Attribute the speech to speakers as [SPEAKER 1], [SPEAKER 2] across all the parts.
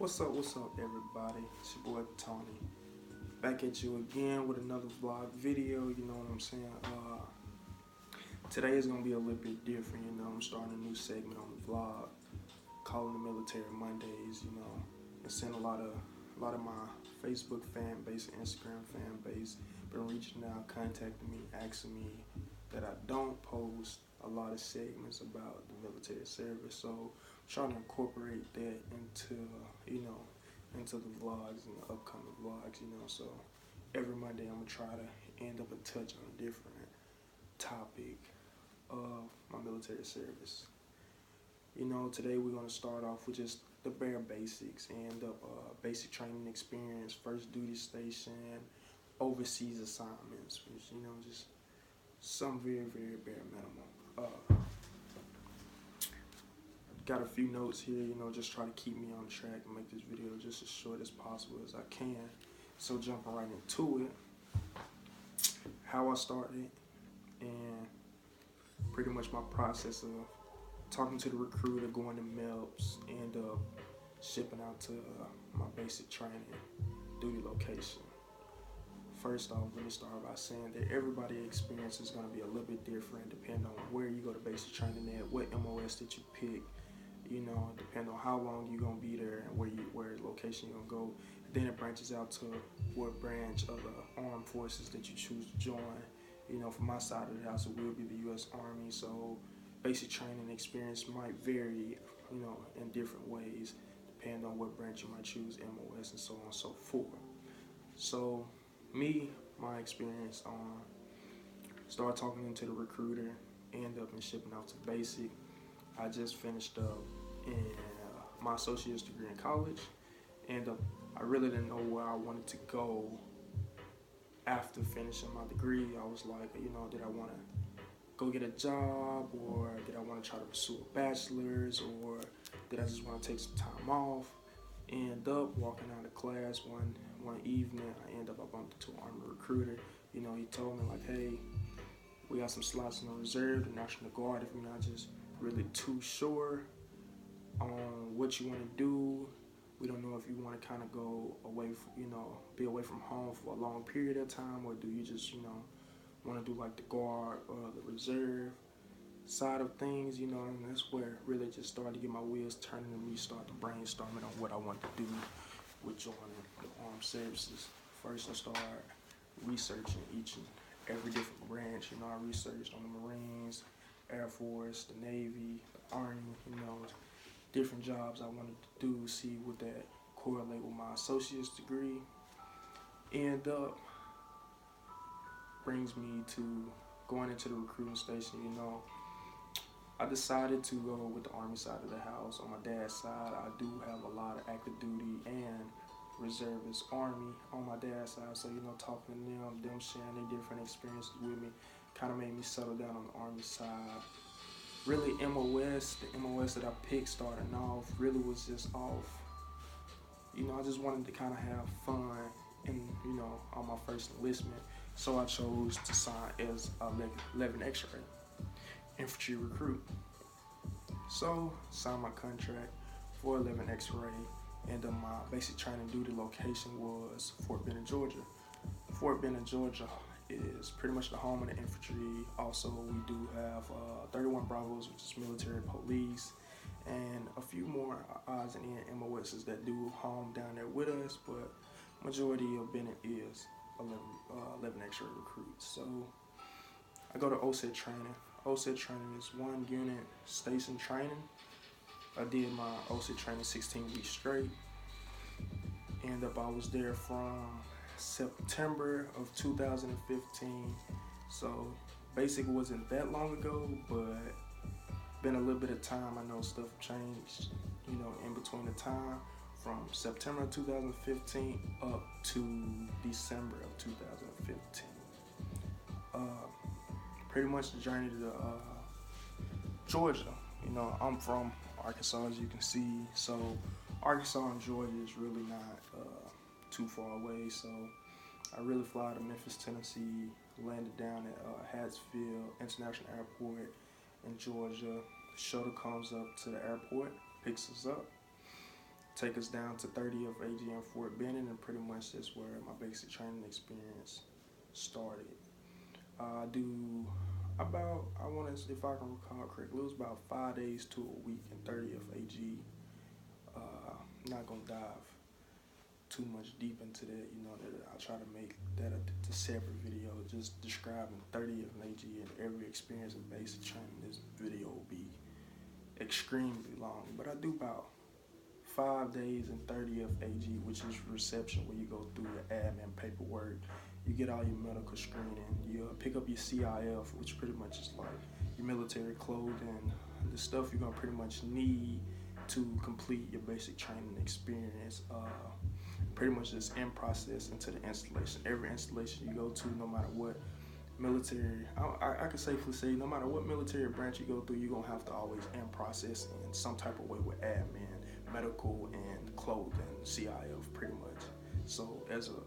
[SPEAKER 1] What's up, everybody? It's your boy Tony. Back at you again with another vlog video, you know what I'm saying? Today is gonna be a little bit different, you know. I'm starting a new segment on the vlog, calling the Military Mondays, you know, and seeing a lot of my Facebook fan base and Instagram fan base been reaching out, contacting me, asking me that I don't post a lot of segments about the military service. So I'm trying to incorporate that into the vlogs and the upcoming vlogs, you know. So every Monday I'm gonna try to end up and touch on a different topic of my military service. You know, today we're gonna start off with just the bare basics and the basic training experience, first duty station, overseas assignments, which, you know, just some very, very bare minimum. Got a few notes here, you know, just try to keep me on track and make this video just as short as possible as I can. So jumping right into it, how I started and pretty much my process of talking to the recruiter, going to Meps, end up shipping out to my basic training duty location. First off, let me start by saying that everybody's experience is going to be a little bit different depending on where you go to basic training at, what MOS that you pick, you know, depending on how long you're going to be there and where location you're going to go. Then it branches out to what branch of the armed forces that you choose to join. You know, from my side of the house, it will be the U.S. Army, so basic training experience might vary, you know, in different ways, depending on what branch you might choose, MOS, and so on and so forth. So, my experience start talking to the recruiter, end up in shipping out to basic. I just finished up in my associate's degree in college, and I really didn't know where I wanted to go after finishing my degree. I was like, you know, did I want to go get a job, or did I want to try to pursue a bachelor's, or did I just want to take some time off? End up walking out of class one evening, I bumped into an Army recruiter. You know, he told me like, hey, we got some slots in the reserve, the National Guard, if you're not just really too sure on what you want to do. We don't know if you want to kind of go away, be away from home for a long period of time, or do you just, want to do like the Guard or the reserve side of things, you know. And that's where it really just started to get my wheels turning and me start to brainstorming on what I want to do with joining the armed services. First, I started researching each and every different branch. You know, I researched on the Marines, Air Force, the Navy, the Army, you know, different jobs I wanted to do, see would that correlate with my associate's degree. End up brings me to going into the recruiting station. You know, I decided to go with the Army side of the house. On my dad's side, I do have a lot of active duty and reservist Army on my dad's side. So, you know, talking to them sharing their different experiences with me, kind of made me settle down on the Army side. Really, the MOS that I picked starting off really was just off. You know, I just wanted to kind of have fun and, you know, on my first enlistment. So I chose to sign as a 11 X-ray infantry recruit. So signed my contract for 11 X-ray, and my basic training duty location was Fort Benning, Georgia. Fort Benning, Georgia is pretty much the home of the infantry. Also, we do have 31 Bravos, which is military police, and a few more odds and ends MOSs that do home down there with us, but majority of Benning is 11 X-ray recruits. So I go to OSET training. OSET training is 1 unit station training. I did my OSET training 16 weeks straight. I was there from September of 2015. So basic wasn't that long ago, but been a little bit of time. I know stuff changed, you know, in between the time from September 2015 up to December of 2015. Pretty much the journey to Georgia. You know, I'm from Arkansas, as you can see, so Arkansas and Georgia is really not too far away. So I really fly to Memphis, Tennessee, landed down at Hatfield International Airport in Georgia. The shuttle comes up to the airport, picks us up, take us down to 30th AG in Fort Benning, and pretty much that's where my basic training experience started. I do about, I want to, if I can recall correctly, it was about 5 days to a week in 30th AG. Not gonna dive too much deep into that, you know, that I'll try to make that a separate video, just describing 30th AG and every experience in basic training. This video will be extremely long, but I do about 5 days in 30th AG, which is reception, where you go through your admin paperwork, you get all your medical screening, you pick up your CIF, which pretty much is like your military clothing, the stuff you're gonna pretty much need to complete your basic training experience. Pretty much just in process into the installation. Every installation you go to, no matter what military, I can safely say, no matter what military branch you go through, you're gonna have to always in process in some type of way with admin, medical, and clothing, CIF, pretty much. So as a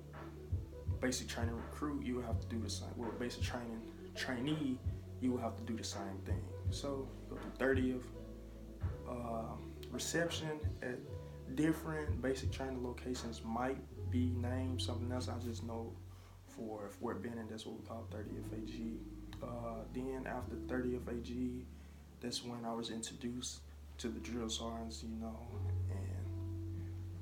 [SPEAKER 1] basic training recruit, you will have to do the same. Well, basic training trainee, you will have to do the same thing. So you go through 30th, reception at different basic training locations might be named something else. I just know for Fort Benning, that's what we call 30th AG. Then after 30th AG, that's when I was introduced to the drill sergeants, you know, and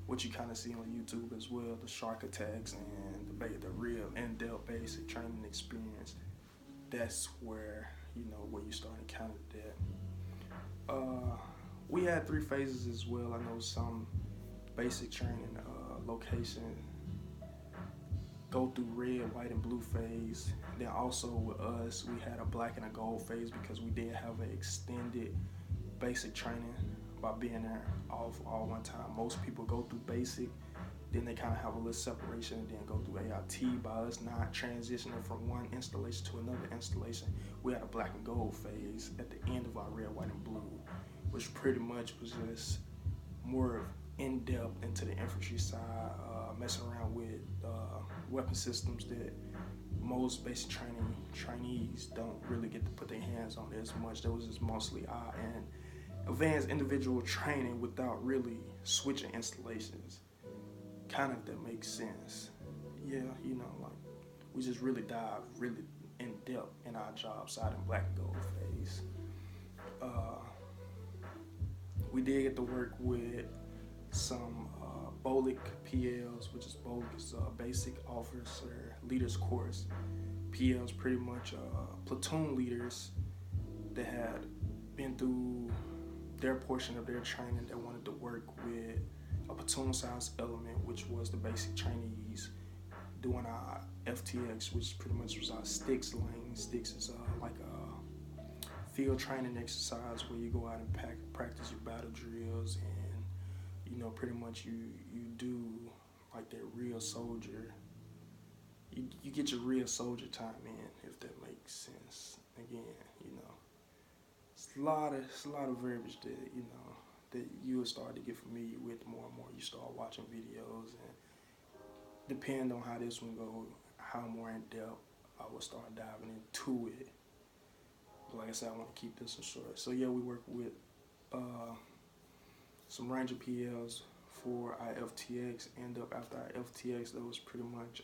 [SPEAKER 1] what you kind of see on YouTube as well, the shark attacks and the real in-depth basic training experience. That's where, you know, where you start encountering that. We had 3 phases as well. I know some basic training location go through red, white, and blue phase. Then also with us, we had a black and a gold phase because we did have an extended basic training by being there all one time. Most people go through basic, then they kind of have a little separation, and then go through AIT. By us not transitioning from one installation to another installation, we had a black and gold phase at the end of our red, white, and blue, which pretty much was just more of in-depth into the infantry side, messing around with weapon systems that most basic trainees don't really get to put their hands on as much. That was just mostly and advanced individual training without really switching installations. Kind of, that makes sense. Yeah, you know, like we just really dive really in depth in our job side in black and gold phase. We did get to work with some BOLIC PLs, which is BOLIC is Basic Officer Leaders Course. PLs pretty much platoon leaders that had been through their portion of their training that wanted to work with a platoon size element, which was the basic trainees doing our FTX, which pretty much was our sticks lane. Sticks is like a field training exercise where you go out and practice your battle drills, and you know, pretty much you do like that real soldier. You get your real soldier time in, if that makes sense. Again, you know, it's a lot of verbiage that, you know, that you will start to get familiar with more and more. You start watching videos, and depending on how this one goes, how more in depth, I will start diving into it. But like I said, I want to keep this one short. So yeah, we work with some Ranger PLs for our FTX. End up after our FTX, that was pretty much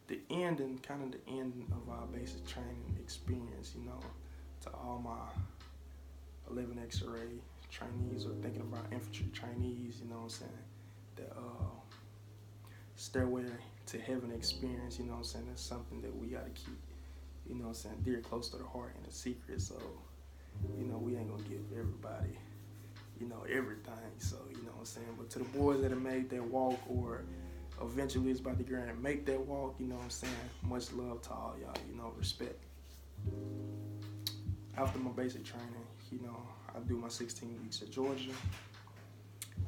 [SPEAKER 1] the end and kind of the end of our basic training experience, you know, to all my 11 X-ray trainees or thinking about infantry trainees, you know what I'm saying, the stairway to heaven experience, you know what I'm saying, that's something that we got to keep, you know what I'm saying, dear close to the heart and a secret. So, you know, we ain't gonna give everybody, you know, everything. So, you know what I'm saying, but to the boys that have made that walk or eventually is about to go and make that walk, you know what I'm saying, much love to all y'all, you know, respect. After my basic training, you know, I do my 16 weeks at Georgia.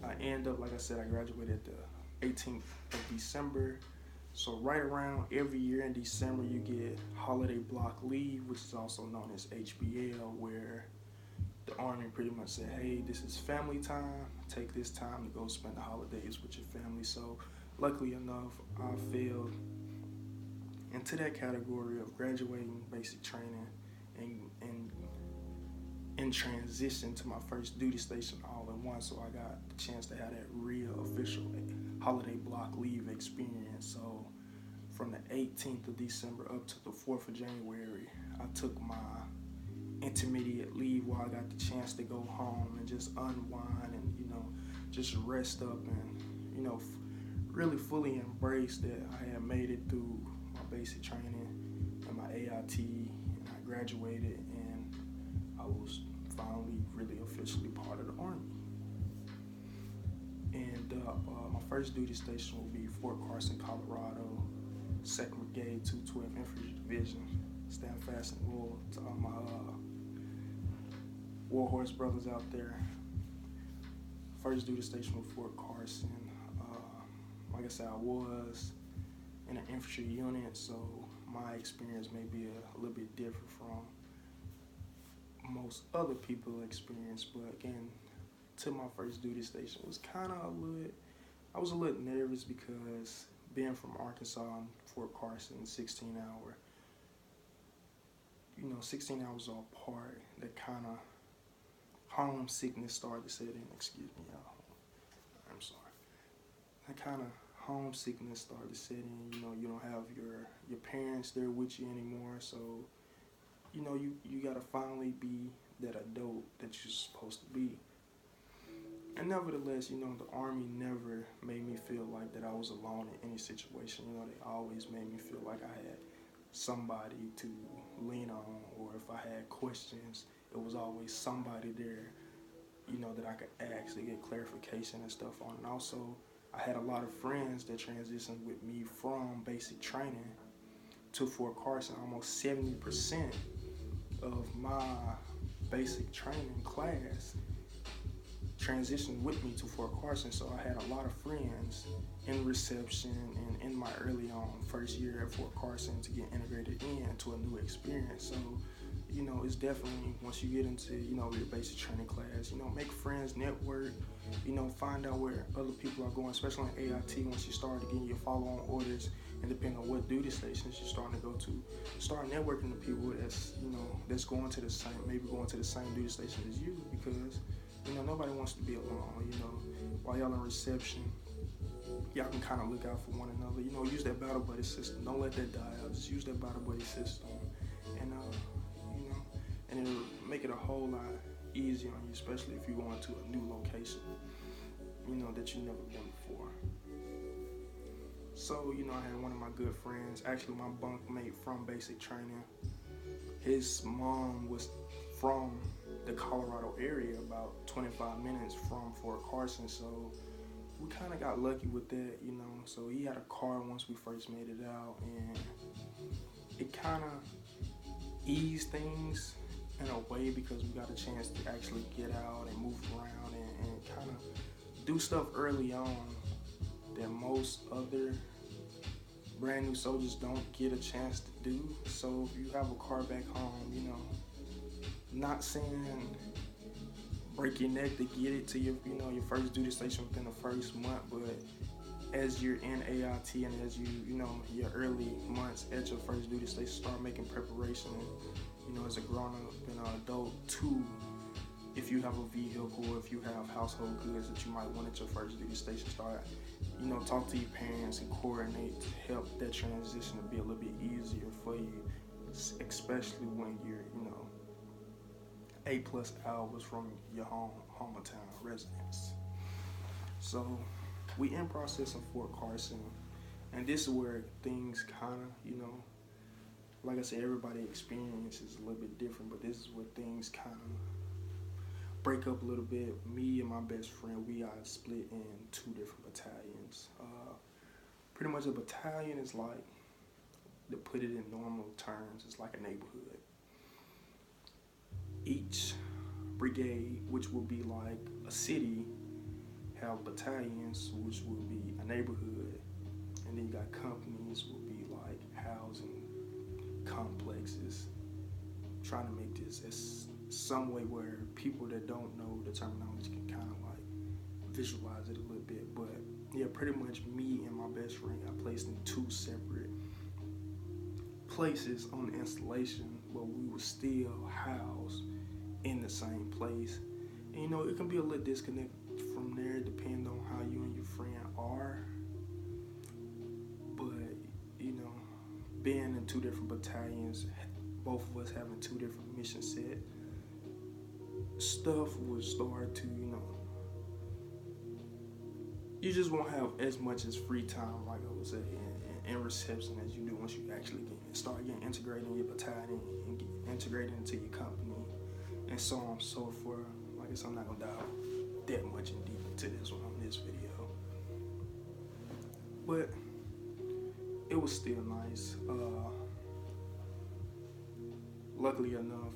[SPEAKER 1] I end up, like I said, I graduated the 18th of December. So right around every year in December, you get holiday block leave, which is also known as HBL, where the Army pretty much said, hey, this is family time. Take this time to go spend the holidays with your family. So luckily enough, I fell into that category of graduating basic training and in transition to my first duty station all in 1, so I got the chance to have that real official holiday block leave experience. So from the 18th of December up to the 4th of January, I took my intermediate leave where I got the chance to go home and just unwind and, just rest up and, really fully embrace that I had made it through my basic training and my AIT, and I graduated, and I was finally really officially part of the Army. And my first duty station will be Fort Carson, Colorado, 2nd Brigade, 212 Infantry Division. Stand fast and loyal to all my Warhorse brothers out there. First duty station with Fort Carson. Like I said, I was in an infantry unit, so my experience may be a little bit different from most other people's experience. But again, to my first duty station was I was a little nervous because being from Arkansas and Fort Carson, 16 hours apart, that kind of homesickness started to set in. Excuse me, y'all. I'm sorry. That kind of homesickness started to set in. You don't have your parents there with you anymore, so you gotta finally be that adult that you're supposed to be. And nevertheless, the Army never made me feel like that I was alone in any situation. They always made me feel like I had somebody to lean on, or if I had questions, it was always somebody there, that I could ask to get clarification and stuff on. And also, I had a lot of friends that transitioned with me from basic training to Fort Carson. Almost 70% of my basic training class transitioned with me to Fort Carson, so I had a lot of friends in reception and in my early on first year at Fort Carson to get integrated into a new experience. So, it's definitely, once you get into, your basic training class, make friends, network, find out where other people are going, especially in AIT. Once you start getting your follow-on orders, and depending on what duty stations you're starting to go to, start networking with people that's going to the same duty station as you, because nobody wants to be alone. While y'all in reception, y'all can kind of look out for one another. Use that battle buddy system. Don't let that die out. Just use that battle buddy system, and and it'll make it a whole lot easier on you, especially if you're going to a new location, that you've never been before. So, I had one of my good friends, actually my bunkmate from basic training. His mom was from the Colorado area, about 25 minutes from Fort Carson, so we kind of got lucky with that, So he had a car once we first made it out, and it kind of eased things in a way because we got a chance to actually get out and move around and kind of do stuff early on that most other brand new soldiers don't get a chance to do. So if you have a car back home, not saying break your neck to get it to your first duty station within the first month, but as you're in AIT and as your early months at your first duty station, start making preparation, as a grown-up and an adult, too, if you have a vehicle or if you have household goods that you might want at your first duty station, start, talk to your parents and coordinate to help that transition to be a little bit easier for you, especially when you're, 8+ hours from your hometown residence. So we in process in Fort Carson, and this is where things kind of, like I said, everybody experience is a little bit different, but this is where things kind of break up a little bit. Me and my best friend, we are split in 2 different battalions. Pretty much a battalion is like, to put it in normal terms, it's like a neighborhood. Each brigade, which will be like a city, have battalions, which will be a neighborhood, and then you got companies, will be like housing complexes. Trying to make this as some way where people that don't know the terminology can kind of like visualize it a little bit. But yeah, pretty much me and my best friend got placed in 2 separate places on the installation, but we were still housed in the same place. And, you know, it can be a little disconnect from there depending on how you and your friend are. But, you know, being in 2 different battalions, both of us having 2 different mission set, stuff would start to, you know, you just won't have as much as free time, like I would say, and reception as you do once you actually start getting integrated in your battalion and get integrated into your company, and so on and so forth. Like I said, I'm not gonna dive that much in deep into this one on this video, but it was still nice. Luckily enough,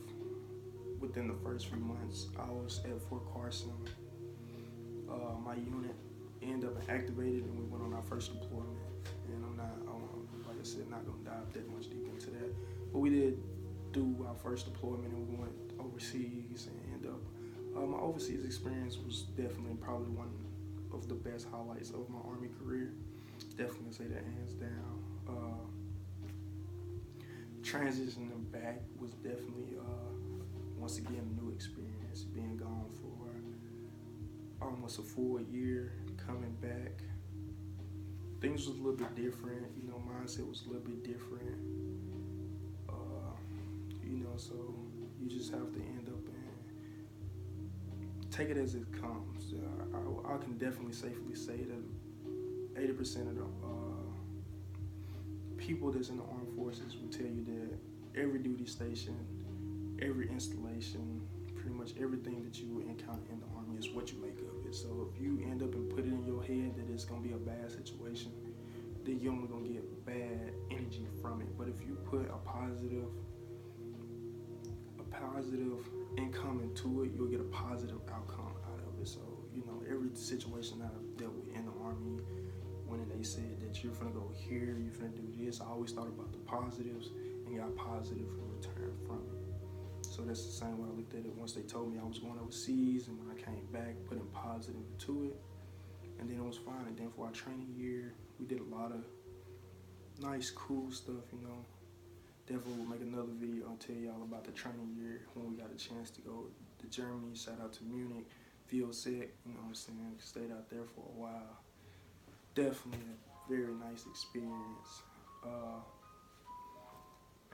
[SPEAKER 1] within the first few months, I was at Fort Carson. My unit ended up activated, and we went on our first deployment. And like I said, not gonna dive that much deep into that. But we did do our first deployment, and we went overseas and ended up. My overseas experience was definitely probably one of the best highlights of my Army career. Definitely say that hands down. Transitioning back was definitely once again a new experience. Being gone for almost a full year, coming back, things was a little bit different. You know, mindset was a little bit different. You know, so you just have to end up and take it as it comes. I can definitely safely say that 80% of the people that's in the armed forces will tell you that every duty station, every installation, pretty much everything that you will encounter in the Army is what you make of it. So if you end up and put it in your head that it's gonna be a bad situation, then you're only gonna get bad energy from it. But if you put a positive income into it, you'll get a positive outcome out of it. So, you know, every situation that I've dealt with in the Army, when they said that you're gonna go here, you're gonna do this, I always thought about the positives and got positive in return from it. So that's the same way I looked at it once they told me I was going overseas, and when I came back, putting positive into it, and then it was fine. And then for our training year, we did a lot of nice, cool stuff, you know. Definitely will make another video and tell y'all about the training year when we got a chance to go to Germany. Shout out to Munich, field sick, you know what I'm saying, stayed out there for a while. Definitely a very nice experience.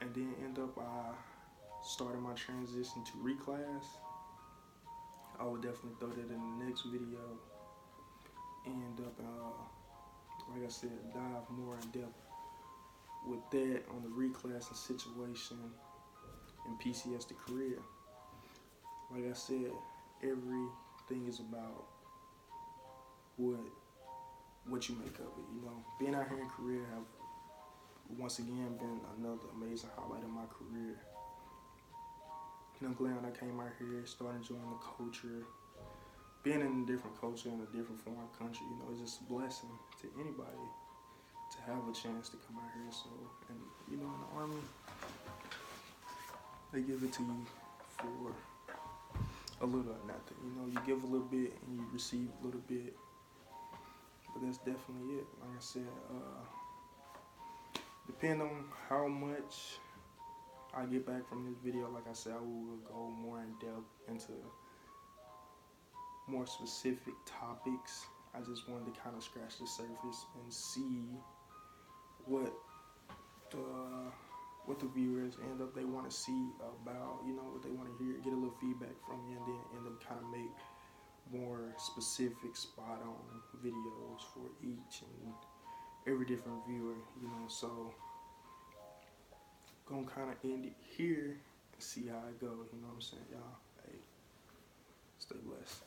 [SPEAKER 1] And then I started my transition to reclass. I would definitely throw that in the next video. End up, like I said, dive more in depth with that on the reclassing situation and PCS to career. Like I said, everything is about what you make of it. You know, being out here in Korea have once again been another amazing highlight of my career. And I'm glad I came out here, started enjoying the culture. Being in a different culture in a different foreign country, you know, it's just a blessing to anybody to have a chance to come out here. So, and you know, in the Army, they give it to you for a little or nothing. You know, you give a little bit and you receive a little bit. But that's definitely it. Like I said, depending on how much I get back from this video, like I said, I will go more in depth into more specific topics. I just wanted to kind of scratch the surface and see what the viewers end up they want to see about, you know, what they want to hear, get a little feedback from me, and then end up kind of make more specific spot on videos for each and every different viewer, you know. So gonna kind of end it here and see how it goes, you know what I'm saying, y'all. Hey, stay blessed.